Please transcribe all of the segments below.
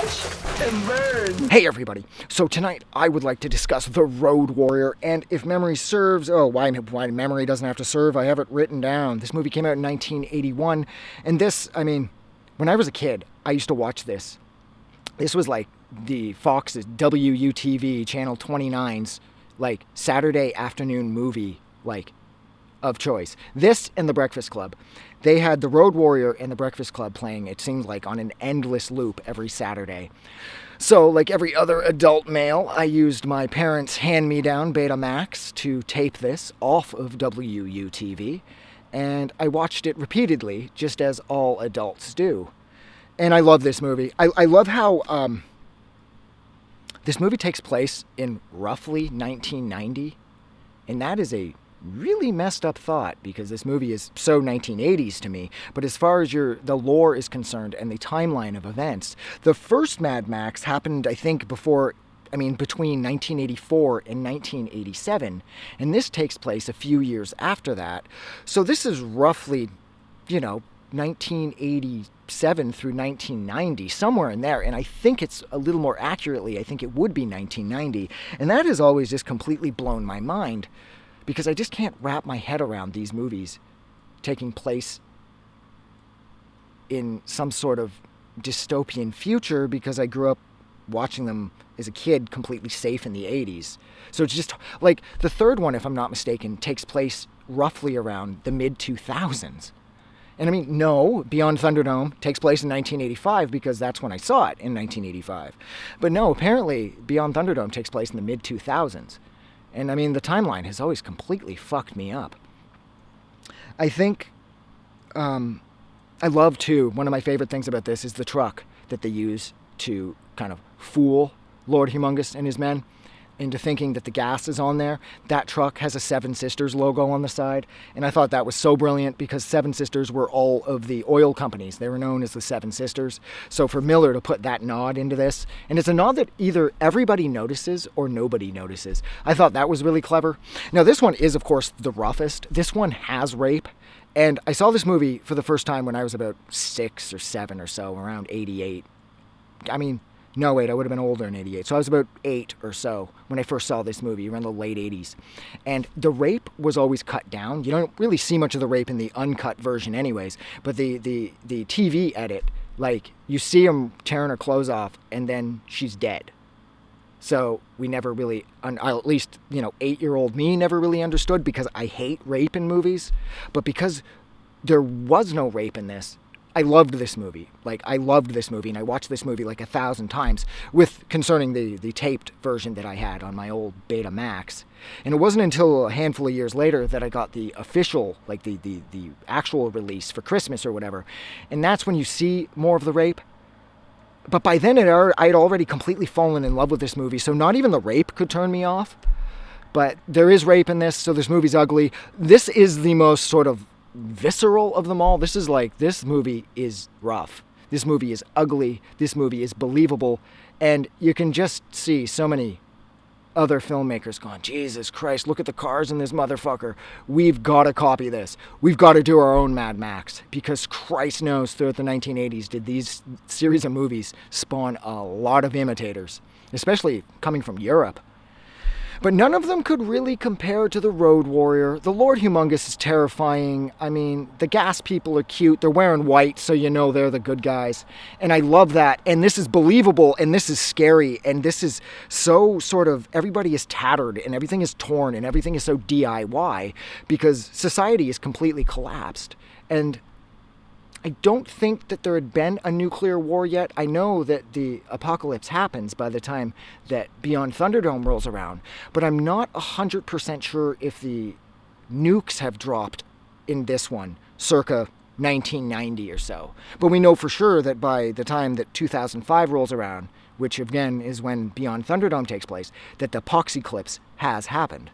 Watch and burn. Hey everybody, so tonight I would like to discuss The Road Warrior, and if memory serves, why memory doesn't have to serve, I have it written down. This movie came out in 1981, and when I was a kid, I used to watch this. This was like the Fox's WUTV, Channel 29's, like, Saturday afternoon movie, like, of choice. This and The Breakfast Club. They had The Road Warrior and The Breakfast Club playing, it seemed like, on an endless loop every Saturday. So, like every other adult male, I used my parents' hand-me-down Betamax to tape this off of WUTV, and I watched it repeatedly, just as all adults do. And I love this movie. I love how this movie takes place in roughly 1990, and that is a really messed up thought, because this movie is so 1980s to me. But as far as the lore is concerned and the timeline of events, the first Mad Max happened, I think, between 1984 and 1987, and this takes place a few years after that. So this is roughly, 1987 through 1990, somewhere in there, and I think it's a little more accurately, I think it would be 1990, and that has always just completely blown my mind, because I just can't wrap my head around these movies taking place in some sort of dystopian future, because I grew up watching them as a kid completely safe in the 80s. So it's just like the third one, if I'm not mistaken, takes place roughly around the mid-2000s. And no, Beyond Thunderdome takes place in 1985, because that's when I saw it, in 1985. But no, apparently Beyond Thunderdome takes place in the mid-2000s. And the timeline has always completely fucked me up. I think, I love too, one of my favorite things about this is the truck that they use to kind of fool Lord Humongous and his men into thinking that the gas is on there. That truck has a Seven Sisters logo on the side, and I thought that was so brilliant, because Seven Sisters were all of the oil companies. They were known as the Seven Sisters. So for Miller to put that nod into this, and it's a nod that either everybody notices or nobody notices, I thought that was really clever. Now this one is, of course, the roughest. This one has rape, and I saw this movie for the first time when I was about 6 or 7 or so, around 88. No, wait, I would have been older in 88. So I was about 8 or so when I first saw this movie, around the late 80s. And the rape was always cut down. You don't really see much of the rape in the uncut version anyways. But the TV edit, like, you see him tearing her clothes off, and then she's dead. So we never really, at least, 8-year-old me never really understood, because I hate rape in movies. But because there was no rape in this, I loved this movie. I loved this movie, and I watched this movie like 1,000 times concerning the taped version that I had on my old Betamax. And it wasn't until a handful of years later that I got the official, the actual release for Christmas or whatever. And that's when you see more of the rape. But by then, I'd already completely fallen in love with this movie, so not even the rape could turn me off. But there is rape in this, so this movie's ugly. This is the most sort of visceral of them all. This movie is rough. This movie is ugly. This movie is believable. And you can just see so many other filmmakers going, Jesus Christ, look at the cars in this motherfucker. We've got to copy this. We've got to do our own Mad Max. Because Christ knows, throughout the 1980s, did these series of movies spawn a lot of imitators, especially coming from Europe. But none of them could really compare to The Road Warrior. The Lord Humongous is terrifying. The gas people are cute. They're wearing white, so they're the good guys. And I love that. And this is believable, and this is scary, and this is so sort of, everybody is tattered, and everything is torn, and everything is so DIY, because society is completely collapsed. And I don't think that there had been a nuclear war yet. I know that the apocalypse happens by the time that Beyond Thunderdome rolls around, but I'm not 100% sure if the nukes have dropped in this one, circa 1990 or so. But we know for sure that by the time that 2005 rolls around, which again is when Beyond Thunderdome takes place, that the apocalypse has happened.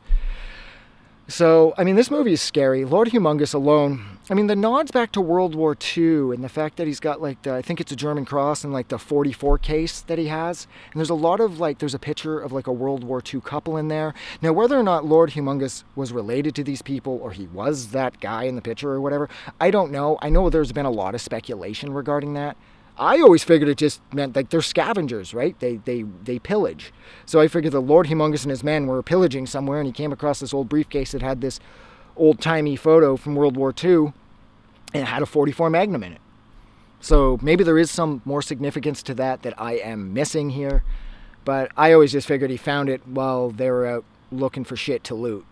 So, this movie is scary. Lord Humongous alone, the nods back to World War II, and the fact that he's got, I think it's a German cross, and, the 44 case that he has. And there's a lot of, there's a picture of, a World War II couple in there. Now, whether or not Lord Humongous was related to these people, or he was that guy in the picture or whatever, I don't know. I know there's been a lot of speculation regarding that. I always figured it just meant like they're scavengers, right? They pillage. So I figured the Lord Humongous and his men were pillaging somewhere, and he came across this old briefcase that had this old-timey photo from World War II, and it had a .44 Magnum in it. So maybe there is some more significance to that I am missing here. But I always just figured he found it while they were out looking for shit to loot.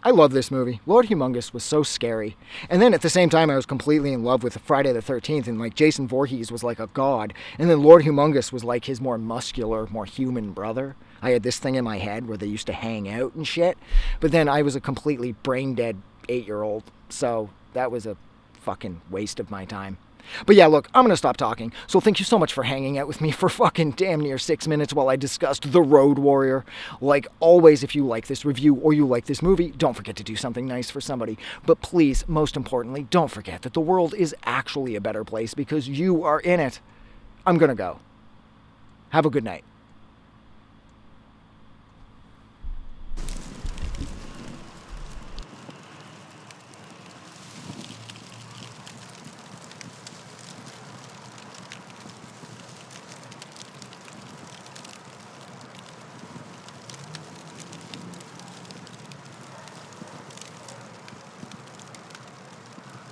I love this movie. Lord Humongous was so scary. And then at the same time, I was completely in love with Friday the 13th. And like Jason Voorhees was like a god. And then Lord Humongous was like his more muscular, more human brother. I had this thing in my head where they used to hang out and shit. But then I was a completely brain-dead 8-year-old. So that was a fucking waste of my time. But yeah, look, I'm going to stop talking. So thank you so much for hanging out with me for fucking damn near 6 minutes while I discussed The Road Warrior. Like always, if you like this review or you like this movie, don't forget to do something nice for somebody. But please, most importantly, don't forget that the world is actually a better place because you are in it. I'm going to go. Have a good night.